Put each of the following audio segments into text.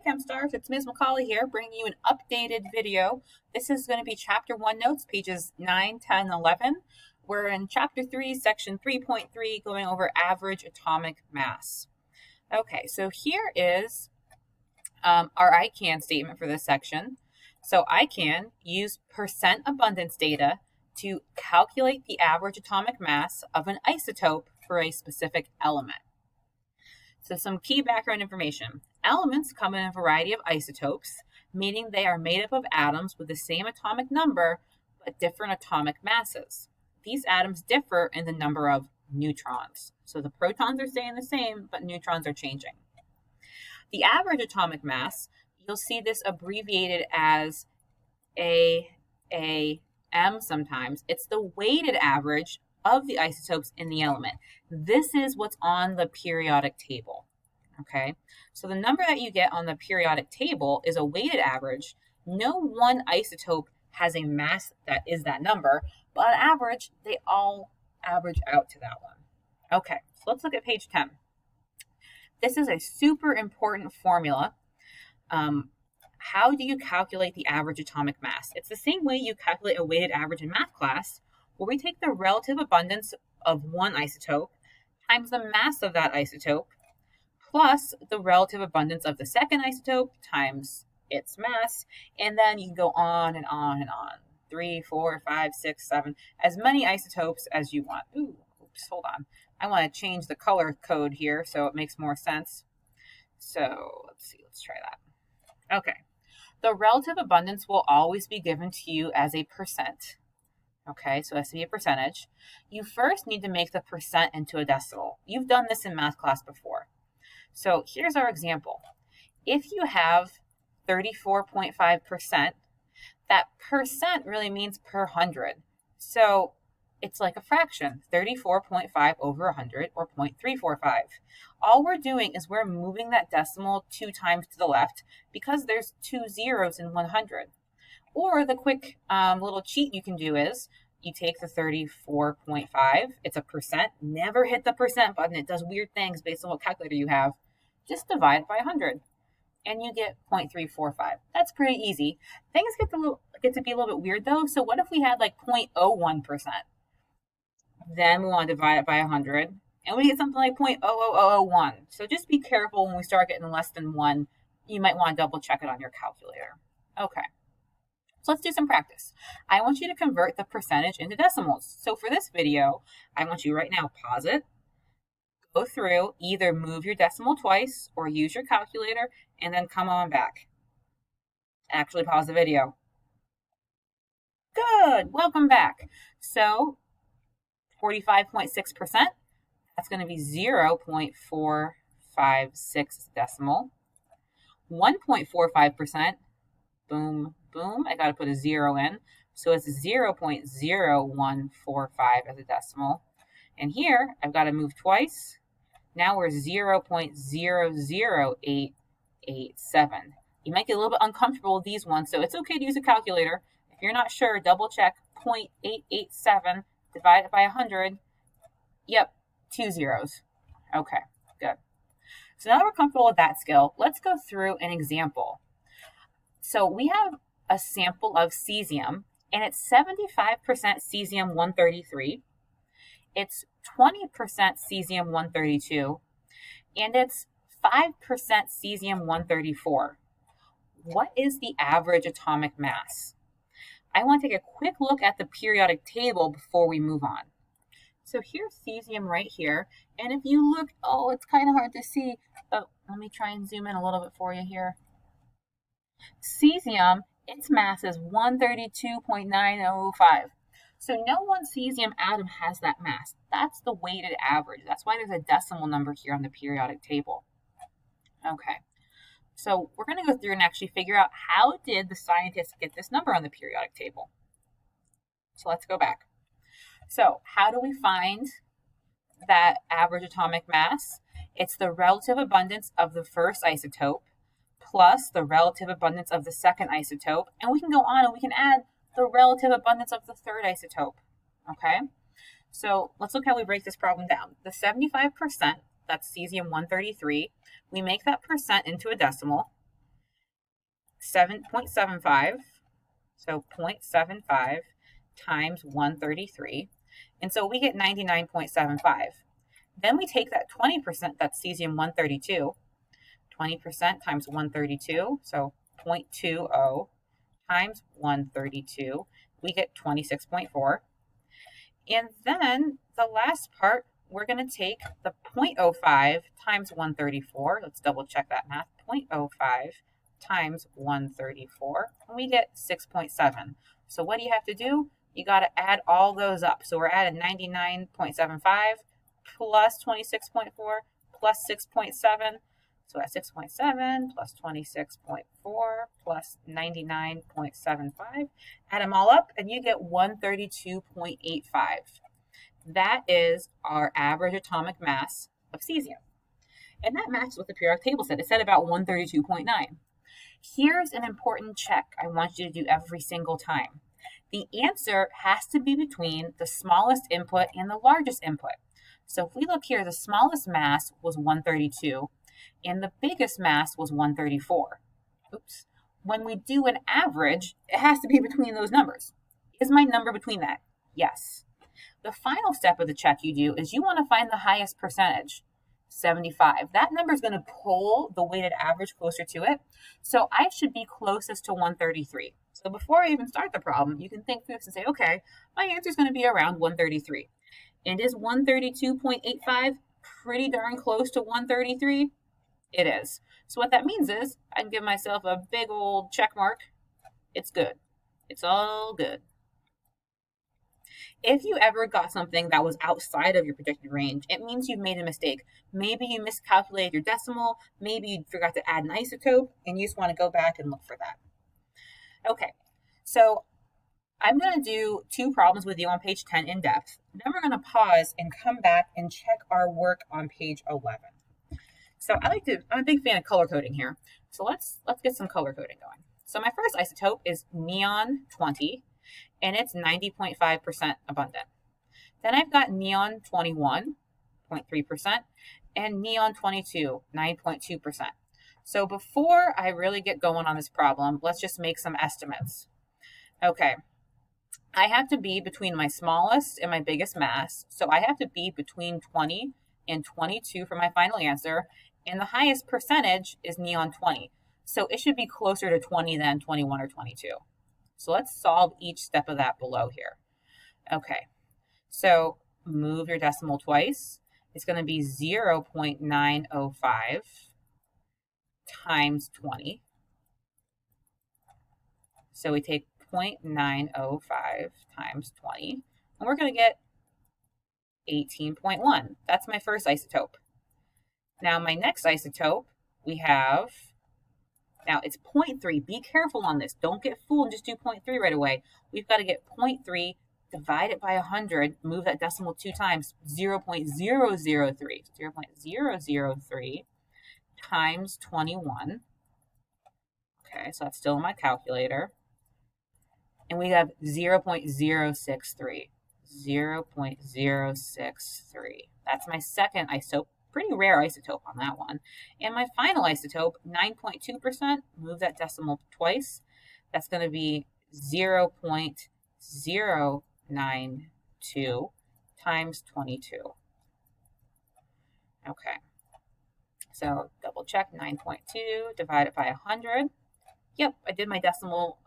Chem Stars, it's Ms. McCauley here, bringing you an updated video. This is going to be Chapter 1 notes, pages 9, 10, 11. We're in Chapter 3, Section 3.3, going over average atomic mass. Okay, so here is our ICAN statement for this section. So ICAN use percent abundance data to calculate the average atomic mass of an isotope for a specific element. So some key background information. Elements come in a variety of isotopes, meaning they are made up of atoms with the same atomic number, but different atomic masses. These atoms differ in the number of neutrons. So the protons are staying the same, but neutrons are changing. The average atomic mass, you'll see this abbreviated as AAM sometimes. It's the weighted average of the isotopes in the element. This is what's on the periodic table, okay? So the number that you get on the periodic table is a weighted average. No one isotope has a mass that is that number, but on average, they all average out to that one. Okay, so let's look at page 10. This is a super important formula. How do you calculate the average atomic mass? It's the same way you calculate a weighted average in math class, where we take the relative abundance of one isotope times the mass of that isotope plus the relative abundance of the second isotope times its mass, and then you can go on and on and on. 3, 4, 5, 6, 7, as many isotopes as you want. Ooh, oops, hold on. I want to change the color code here so it makes more sense. So let's see, let's try that. Okay, the relative abundance will always be given to you as a percent. Okay, so it has to be a percentage. You first need to make the percent into a decimal. You've done this in math class before. So here's our example. If you have 34.5%, that percent really means per 100. So it's like a fraction, 34.5 over 100, or 0.345. All we're doing is we're moving that decimal 2 times to the left because there's 2 zeros in 100. Or the quick little cheat you can do is you take the 34.5, it's a percent, never hit the percent button, it does weird things based on what calculator you have, just divide it by 100, and you get 0.345. That's pretty easy. Things get to be a little bit weird though, so what if we had like 0.01%? Then we want to divide it by 100, and we get something like 0.00001. So just be careful when we start getting less than 1. You might want to double check it on your calculator. Okay. So let's do some practice. I want you to convert the percentage into decimals. So for this video, I want you right now, pause it, go through, either move your decimal twice or use your calculator, and then come on back. Actually pause the video. Good, welcome back. So 45.6%, that's going to be 0.456 decimal. 1.45%, boom, boom, I got to put a 0 in. So it's 0.0145 as a decimal. And here, I've got to move twice. Now we're 0.008887. You might get a little bit uncomfortable with these ones, so it's okay to use a calculator. If you're not sure, double check 0.887 divided by 100. Yep, 2 zeros. Okay, good. So now that we're comfortable with that skill, let's go through an example. So we have a sample of cesium, and it's 75% cesium-133. It's 20% cesium-132, and it's 5% cesium-134. What is the average atomic mass? I want to take a quick look at the periodic table before we move on. So here's cesium right here, and if you look, oh, it's kind of hard to see. Oh, let me try and zoom in a little bit for you here. Cesium, its mass is 132.905. So no one cesium atom has that mass. That's the weighted average. That's why there's a decimal number here on the periodic table. Okay, so we're going to go through and actually figure out how did the scientists get this number on the periodic table. So let's go back. So how do we find that average atomic mass? It's the relative abundance of the first isotope plus the relative abundance of the second isotope, and we can go on and we can add the relative abundance of the third isotope, okay? So let's look how we break this problem down. The 75%, that's cesium-133, we make that percent into a decimal, 7.75, so 0.75 times 133, and so we get 99.75. Then we take that 20%, that's cesium-132, 20% times 132, so 0.20 times 132, we get 26.4. And then the last part, we're going to take the 0.05 times 134. Let's double check that math. 0.05 times 134, and we get 6.7. So what do you have to do? You got to add all those up. So we're adding 99.75 plus 26.4 plus 6.7. So that's 6.7 plus 26.4 plus 99.75. Add them all up and you get 132.85. That is our average atomic mass of cesium. And that matches what the periodic table said. It said about 132.9. Here's an important check I want you to do every single time. The answer has to be between the smallest input and the largest input. So if we look here, the smallest mass was 132 and the biggest mass was 134. Oops. When we do an average, it has to be between those numbers. Is my number between that? Yes. The final step of the check you do is you want to find the highest percentage, 75. That number is going to pull the weighted average closer to it. So I should be closest to 133. So before I even start the problem, you can think through this and say, okay, my answer is going to be around 133. And is 132.85 pretty darn close to 133? It is. So what that means is I can give myself a big old check mark. It's good. It's all good. If you ever got something that was outside of your predicted range, it means you've made a mistake. Maybe you miscalculated your decimal. Maybe you forgot to add an isotope, and you just want to go back and look for that. Okay, so I'm going to do 2 problems with you on page 10 in depth. Then we're going to pause and come back and check our work on page 11. So I'm a big fan of color coding here. So let's get some color coding going. So my first isotope is neon 20, and it's 90.5% abundant. Then I've got neon 21, 0.3%, and neon 22, 9.2%. So before I really get going on this problem, let's just make some estimates. Okay, I have to be between my smallest and my biggest mass. So I have to be between 20 and 22 for my final answer. And the highest percentage is neon 20. So it should be closer to 20 than 21 or 22. So let's solve each step of that below here. Okay, so move your decimal twice. It's going to be 0.905 times 20. So we take 0.905 times 20, and we're going to get 18.1. That's my first isotope. Now my next isotope, we have, now it's 0.3. Be careful on this. Don't get fooled and just do 0.3 right away. We've got to get 0.3, divide it by 100, move that decimal 2 times, 0.003. 0.003 times 21. Okay, so that's still in my calculator. And we have 0.063. 0.063. That's my second isotope. Pretty rare isotope on that one. And my final isotope, 9.2%, move that decimal twice. That's going to be 0.092 times 22. Okay. So double check, 9.2 divided by 100. Yep, I did my decimal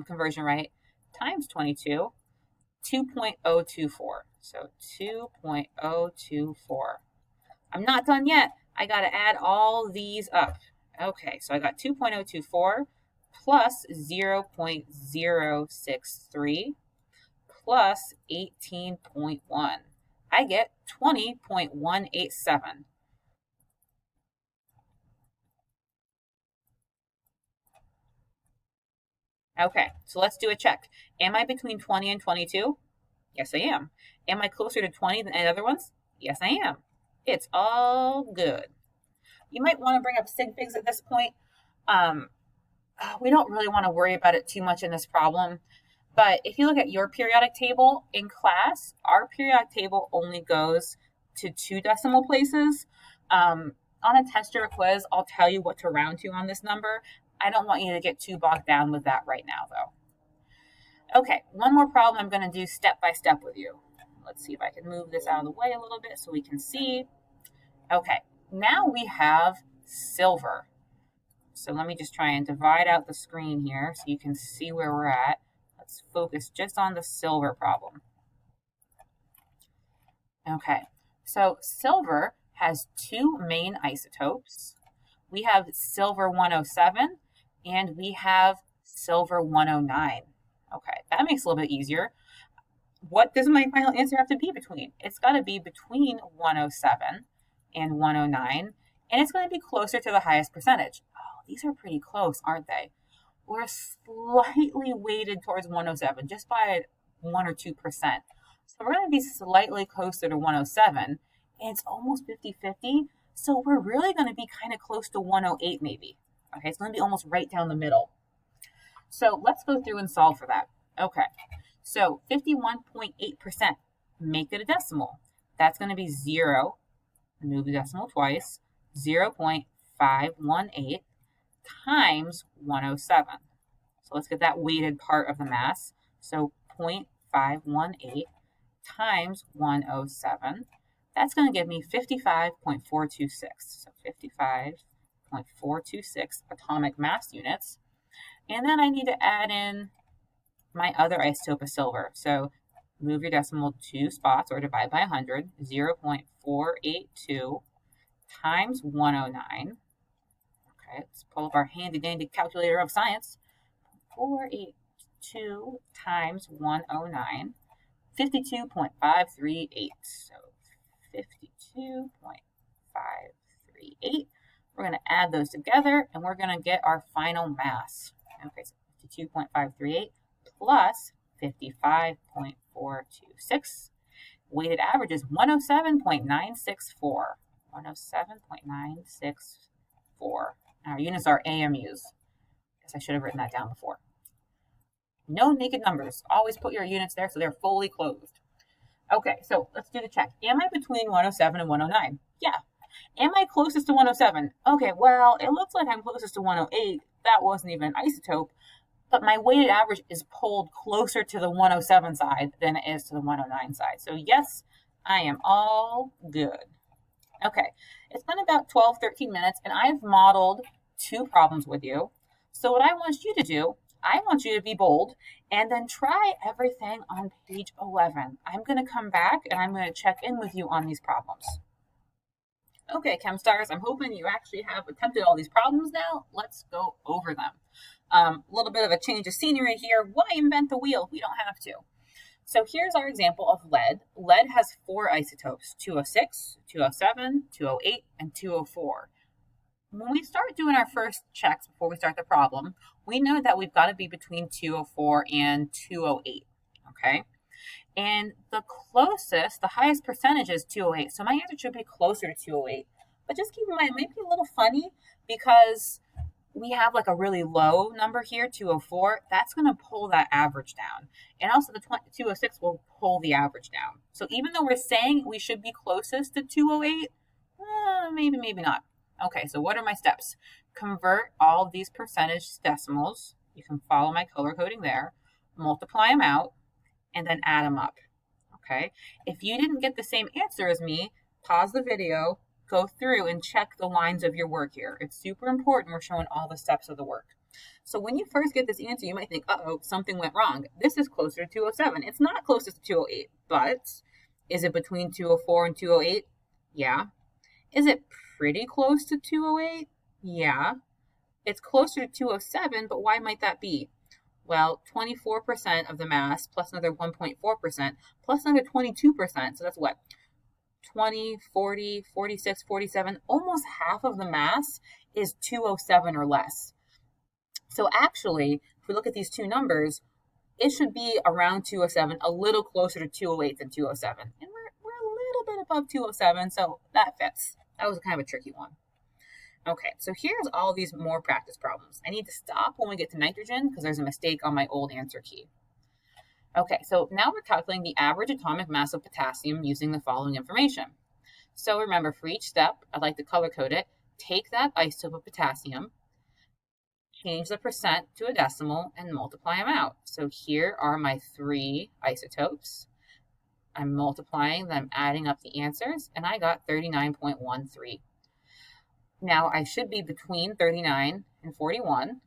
conversion right. Times 22, 2.024. So 2.024. I'm not done yet. I got to add all these up. Okay, so I got 2.024 plus 0.063 plus 18.1. I get 20.187. Okay, so let's do a check. Am I between 20 and 22? Yes, I am. Am I closer to 20 than any other ones? Yes, I am. It's all good. You might want to bring up sig figs at this point. We don't really want to worry about it too much in this problem. But if you look at your periodic table in class, our periodic table only goes to 2 decimal places. On a test or a quiz, I'll tell you what to round to on this number. I don't want you to get too bogged down with that right now, though. Okay, one more problem I'm going to do step by step with you. Let's see if I can move this out of the way a little bit so we can see. Okay, now we have silver. So let me just try and divide out the screen here so you can see where we're at. Let's focus just on the silver problem. Okay, so silver has two main isotopes. We have silver 107 and we have silver 109. Okay, that makes it a little bit easier. What does my final answer have to be between? It's got to be between 107 and 109, and it's going to be closer to the highest percentage. Oh, these are pretty close, aren't they? We're slightly weighted towards 107, just by 1 or 2%. So we're going to be slightly closer to 107, and it's almost 50-50, so we're really going to be kind of close to 108 maybe. Okay, it's going to be almost right down the middle. So let's go through and solve for that. Okay, so 51.8%, make it a decimal. That's going to be 0, move the decimal twice, 0.518 times 107. So let's get that weighted part of the mass. So 0.518 times 107. That's going to give me 55.426. So 55.426 atomic mass units. And then I need to add in my other isotope of silver. So move your decimal 2 spots or divide by 100. 0.482 times 109. Okay, let's pull up our handy-dandy calculator of science. 482 times 109. 52.538. So 52.538. We're going to add those together and we're going to get our final mass. Okay, so 52.538 plus 55.426. Weighted average is 107.964. 107.964. Our units are AMUs. Guess I should have written that down before. No naked numbers. Always put your units there so they're fully closed. Okay, so let's do the check. Am I between 107 and 109? Yeah. Am I closest to 107? Okay, well, it looks like I'm closest to 108. That wasn't even an isotope. But my weighted average is pulled closer to the 107 side than it is to the 109 side. So yes, I am all good. Okay, it's been about 12, 13 minutes, and I've modeled 2 problems with you. So what I want you to do, I want you to be bold and then try everything on page 11. I'm going to come back and I'm going to check in with you on these problems. Okay, ChemStars, I'm hoping you actually have attempted all these problems now. Let's go over them. A little bit of a change of scenery here. Why invent the wheel? We don't have to. So here's our example of lead. Lead has 4 isotopes, 206, 207, 208, and 204. When we start doing our first checks before we start the problem, we know that we've got to be between 204 and 208, okay? And the closest, the highest percentage is 208. So my answer should be closer to 208. But just keep in mind, it might be a little funny because we have like a really low number here, 204. That's going to pull that average down. And also the 206 will pull the average down. So even though we're saying we should be closest to 208, maybe not. Okay, so what are my steps? Convert all of these percentage decimals. You can follow my color coding there. Multiply them out. And then add them up, okay? If you didn't get the same answer as me, pause the video, go through and check the lines of your work here. It's super important we're showing all the steps of the work. So when you first get this answer, you might think, uh-oh, something went wrong. This is closer to 207. It's not closest to 208, but is it between 204 and 208? Yeah. Is it pretty close to 208? Yeah. It's closer to 207, but why might that be? Well, 24% of the mass plus another 1.4% plus another 22%. So that's what? 20, 40, 46, 47. Almost half of the mass is 207 or less. So actually, if we look at these 2 numbers, it should be around 207, a little closer to 208 than 207. And we're a little bit above 207, so that fits. That was kind of a tricky one. Okay, so here's all these more practice problems. I need to stop when we get to nitrogen because there's a mistake on my old answer key. Okay, so now we're calculating the average atomic mass of potassium using the following information. So remember, for each step, I'd like to color code it. Take that isotope of potassium, change the percent to a decimal, and multiply them out. So here are my 3 isotopes. I'm multiplying them, adding up the answers, and I got 39.13. Now I should be between 39 and 41.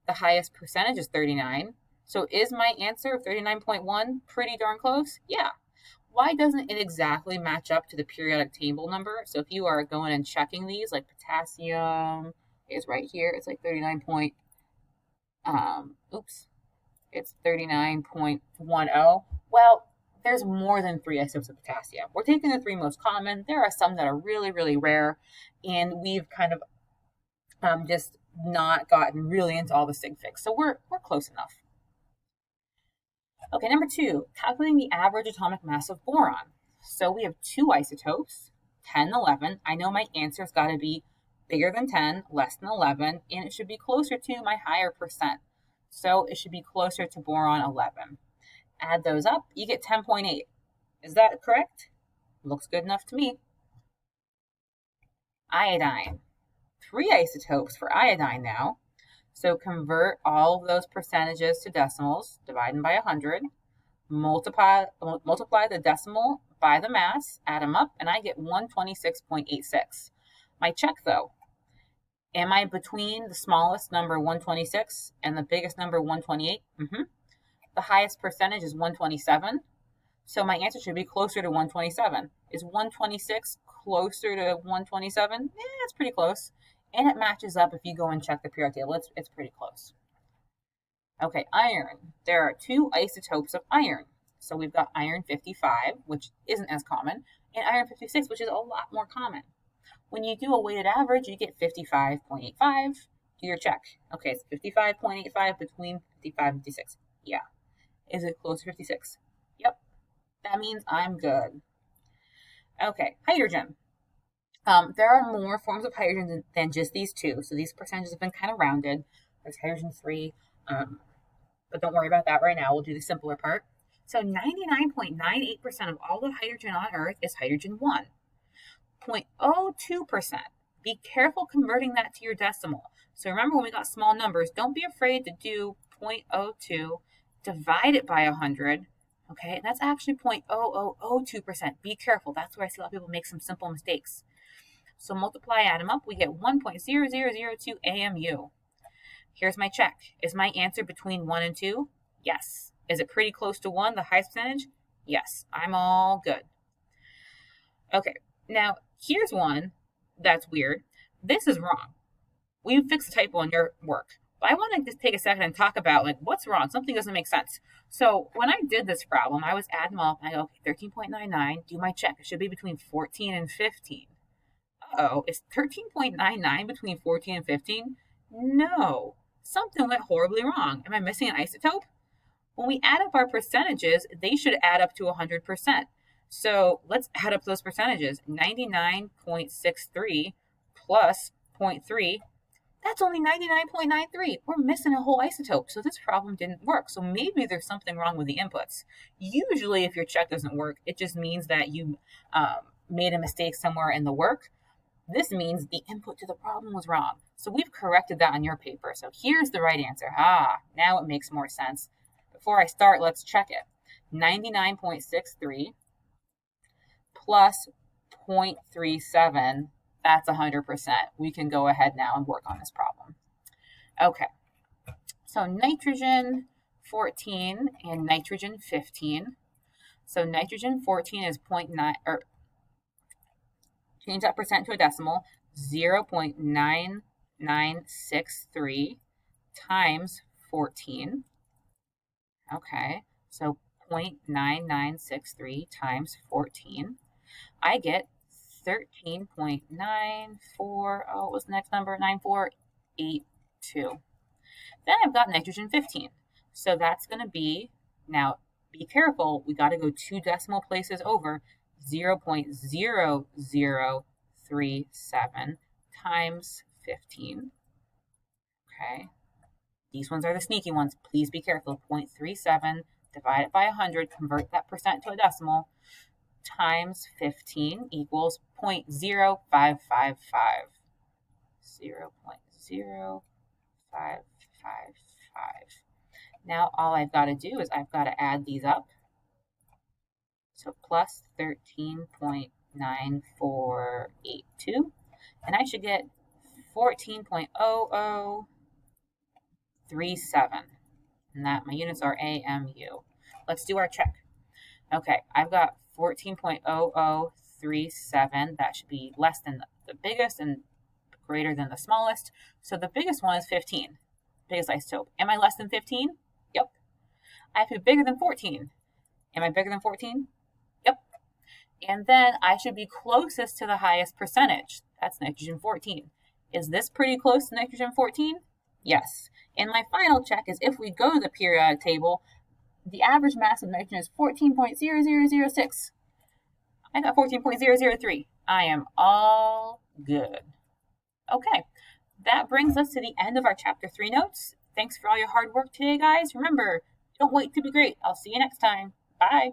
The highest percentage is 39. So is my answer of 39.1 pretty darn close? Yeah. Why doesn't it exactly match up to the periodic table number? So if you are going and checking these, like potassium is right here. It's like 39 point, it's 39.10. Well, there's more than 3 isotopes of potassium. We're taking the 3 most common. There are some that are really, really rare, and we've kind of just not gotten really into all the sig figs. So we're close enough. Okay, number 2, calculating the average atomic mass of boron. So we have 2 isotopes, 10 and 11. I know my answer's got to be bigger than 10, less than 11, and it should be closer to my higher percent. So it should be closer to boron 11. Add those up, you get 10.8. Is that correct? Looks good enough to me. Iodine. 3 isotopes for iodine now. So convert all of those percentages to decimals, divide them by 100, multiply the decimal by the mass, add them up, and I get 126.86. My check though, am I between the smallest number 126 and the biggest number 128? The highest percentage is 127. So my answer should be closer to 127. Is 126 closer to 127? It's pretty close. And it matches up if you go and check the periodic table. It's pretty close. Okay, iron. There are 2 isotopes of iron. So we've got iron 55, which isn't as common, and iron 56, which is a lot more common. When you do a weighted average, you get 55.85. Do your check. Okay, it's 55.85 between 55 and 56. Yeah. Is it close to 56? Yep. That means I'm good. Okay, hydrogen. There are more forms of hydrogen than just these 2. So these percentages have been kind of rounded. There's hydrogen 3, but don't worry about that right now. We'll do the simpler part. So 99.98% of all the hydrogen on Earth is hydrogen 1. 0.02%. Be careful converting that to your decimal. So remember when we got small numbers, don't be afraid to do 0.02, divide it by 100. Okay, and that's actually 0.0002%. Be careful. That's where I see a lot of people make some simple mistakes. So multiply, add them up, we get 1.0002 AMU. Here's my check. Is my answer between 1 and 2? Yes. Is it pretty close to 1, the highest percentage? Yes. I'm all good. Okay, now here's one that's weird. This is wrong. We fixed a typo in your work. But I want to just take a second and talk about what's wrong. Something doesn't make sense. So when I did this problem, I was adding them up, and I go, okay, 13.99, do my check. It should be between 14 and 15. Uh-oh, is 13.99 between 14 and 15? No, something went horribly wrong. Am I missing an isotope? When we add up our percentages, they should add up to 100%. So let's add up those percentages. 99.63 plus 0.3, that's only 99.93. We're missing a whole isotope, so this problem didn't work. So maybe there's something wrong with the inputs. Usually if your check doesn't work, it just means that you made a mistake somewhere in the work. This means the input to the problem was wrong. So we've corrected that on your paper. So here's the right answer. Now it makes more sense. Before I start, let's check it. 99.63 plus 0.37, that's 100%. We can go ahead now and work on this problem. Okay, so nitrogen 14 and nitrogen 15. So nitrogen 14 is 0.9, or change that percent to a decimal, 0.9963 times 14. Okay, so 0.9963 times 14. I get 13.94, what was the next number? 9482. Then I've got nitrogen 15. So that's going to be, now be careful, we got to go 2 decimal places over, 0.0037 times 15. Okay, these ones are the sneaky ones. Please be careful. 0.37, divide it by 100, convert that percent to a decimal, times 15 equals 0.0555. 0.0555. Now all I've got to do is I've got to add these up. So plus 13.9482, and I should get 14.0037. And that my units are AMU. Let's do our check. Okay, I've got 14.0037. That should be less than the biggest and greater than the smallest. So the biggest one is 15, biggest isotope. Am I less than 15? Yep. I have to be bigger than 14. Am I bigger than 14? Yep. And then I should be closest to the highest percentage. That's nitrogen 14. Is this pretty close to nitrogen 14? Yes. And my final check is if we go to the periodic table, the average mass of nitrogen is 14.0006. I got 14.003. I am all good. Okay, that brings us to the end of our Chapter 3 notes. Thanks for all your hard work today, guys. Remember, don't wait to be great. I'll see you next time. Bye.